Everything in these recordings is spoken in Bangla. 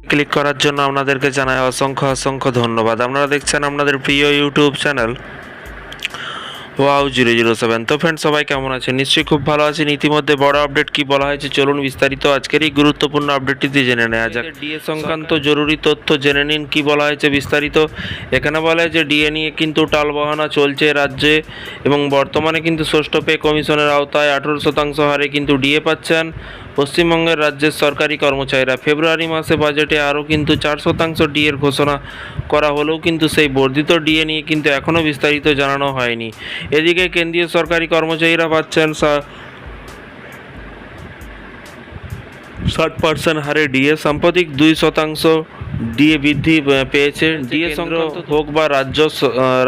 ক্লিক করার জন্য আপনাদেরকে জানাই অসংখ্য অসংখ্য ধন্যবাদ। আপনারা দেখছেন আপনাদের প্রিয় ইউটিউব চ্যানেল wow007। তো ফ্রেন্ড, সবাই কেমন আছেন? নিশ্চয়ই খুব ভালো আছেন। ইতিমধ্যে বড় আপডেট কি বলা হয়েছে চলুন বিস্তারিত আজকের এই গুরুত্বপূর্ণ আপডেটটিতে জেনে নেওয়া যাক। ডিএ সংক্রান্ত জরুরি তথ্য জেনে নিন কি বলা হয়েছে বিস্তারিত। এখানে বলা হয়েছে ডিএ নিয়ে কিন্তু টালবাহানা চলছে রাজ্যে এবং বর্তমানে কিন্তু ষষ্ঠ পে কমিশনের আওতায় 18% হারে কিন্তু ডিএ পাচ্ছেন পশ্চিমবঙ্গের রাজ্যের সরকারি কর্মচারীরা। ফেব্রুয়ারি মাসে বাজেটে আরও কিন্তু 4% ডিএর ঘোষণা করা হলেও কিন্তু সেই বর্ধিত ডিএ নিয়ে কিন্তু এখনও বিস্তারিত জানানো হয়নি। এদিকে কেন্দ্রীয় সরকারি কর্মচারীরা পাচ্ছেন 60% হারে ডিএ। সাম্প্রতিক 2% ডিএ বৃদ্ধি পেয়েছে। ডিএ সংক্রান্ত হোক বা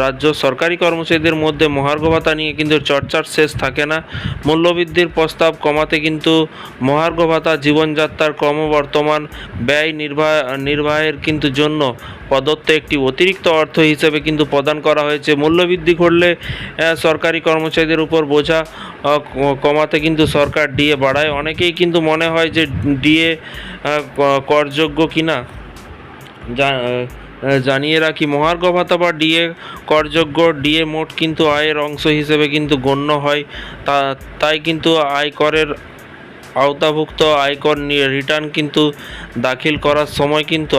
রাজ্য সরকারি কর্মচারীদের মধ্যে মহার্ঘ ভাতা নিয়ে কিন্তু চর্চার শেষ থাকে না। মূল্যবৃদ্ধির প্রস্তাব কমাতে কিন্তু মহার্ঘ ভাতা জীবনযাত্রার ক্রমবর্ধমান ব্যয় নির্বাহের কিন্তু জন্য প্রদত্ত একটি অতিরিক্ত অর্থ হিসেবে কিন্তু প্রদান করা হয়েছে। মূল্যবৃদ্ধি ঘটলে সরকারি কর্মচারীদের উপর বোঝা কমাতে কিন্তু সরকার ডিএ বাড়ায়। অনেকেই কিন্তু মনে হয় যে ডিএ করযোগ্য কিনা জানিয়ে রাখি, মহার্ঘ ভাতা বা ডিএ করযোগ্য। ডিএ মোট কিন্তু আয়ের অংশ হিসেবে কিন্তু গণ্য হয়, তাই কিন্তু আয়করের আওতাভুক্ত আয়কর রিটার্ন কিন্তু দাখিল করার সময় কিন্তু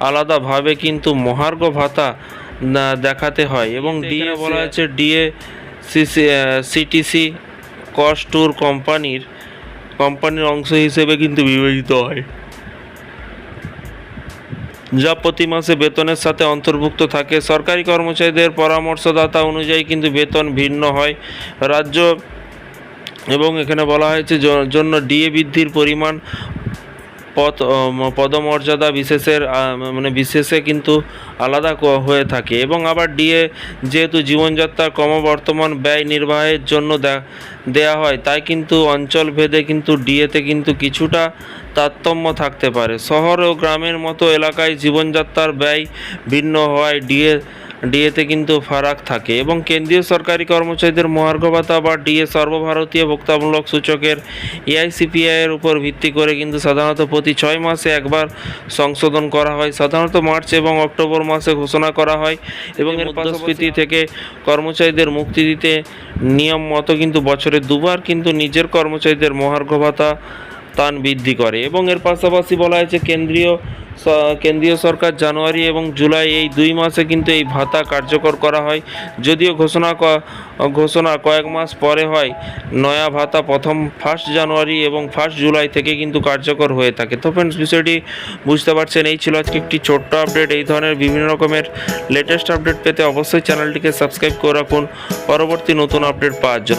আলাদাভাবে কিন্তু মহার্ঘ ভাতা দেখাতে হয়। এবং ডিএ বলা হয়েছে ডিএ সিটিসি কস্ট ট্যুর কোম্পানির অংশ হিসেবে কিন্তু বিবেচিত হয়, যা প্রতি মাসে বেতনের সাথে অন্তর্ভুক্ত থাকে। সরকারি কর্মচারীদের পরামর্শদাতা অনুযায়ী কিন্তু বেতন ভিন্ন হয় রাজ্য এবং এখানে বলা হয়েছে জন্য ডিএ বৃদ্ধির পরিমাণ পদমর্যাদা বিশেষে কিন্তু আলাদা হয়ে থাকে। এবং আবার ডিএ যেহেতু জীবনযাত্রার ক্রমবর্ধমান ব্যয় নির্বাহের জন্য দেয়া হয়, তাই কিন্তু অঞ্চলভেদে কিন্তু ডিএতে কিন্তু কিছুটা তারতম্য থাকতে পারে। শহর ও গ্রামের মতো এলাকায় জীবনযাত্রার ব্যয় ভিন্ন হওয়ায় ডিএতে কিন্তু ফারাক থাকে। এবং কেন্দ্রীয় সরকারি কর্মচারীদের মহার্ঘ ভাতা বা ডিএ সর্বভারতীয় ভোক্তামূলক সূচকের এআইসিপিআই এর উপর ভিত্তি করে কিন্তু সাধারণত প্রতি 6 মাসে একবার সংশোধন করা হয়। সাধারণত মার্চ এবং অক্টোবর মাসে ঘোষণা করা হয় এবং এর মুদ্রাস্ফীতি থেকে কর্মচারীদের মুক্তি দিতে নিয়ম মতো কিন্তু বছরে দুবার কিন্তু নিজের কর্মচারীদের মহার্ঘ ভাতা বৃদ্ধি করে। এবং এর পাশাপাশি বলা হয়েছে কেন্দ্রীয় সরকার জানুয়ারি এবং জুলাই এই 2 মাসে কিন্তু এই ভাতা কার্যকর করা হয়। যদিও ঘোষণা কয়েক মাস পরে হয়, নয়া ভাতা 1 জানুয়ারি এবং 1 জুলাই থেকে কিন্তু কার্যকর হয়ে থাকে। তো ফ্রেন্ডস, বিষয়টি বুঝতে পারছেন। এই ছিল আজকে একটি ছোট্ট আপডেট। এই ধরনের বিভিন্ন রকমের লেটেস্ট আপডেট পেতে অবশ্যই চ্যানেলটিকে সাবস্ক্রাইব করে রাখুন পরবর্তী নতুন আপডেট পাওয়ার জন্য।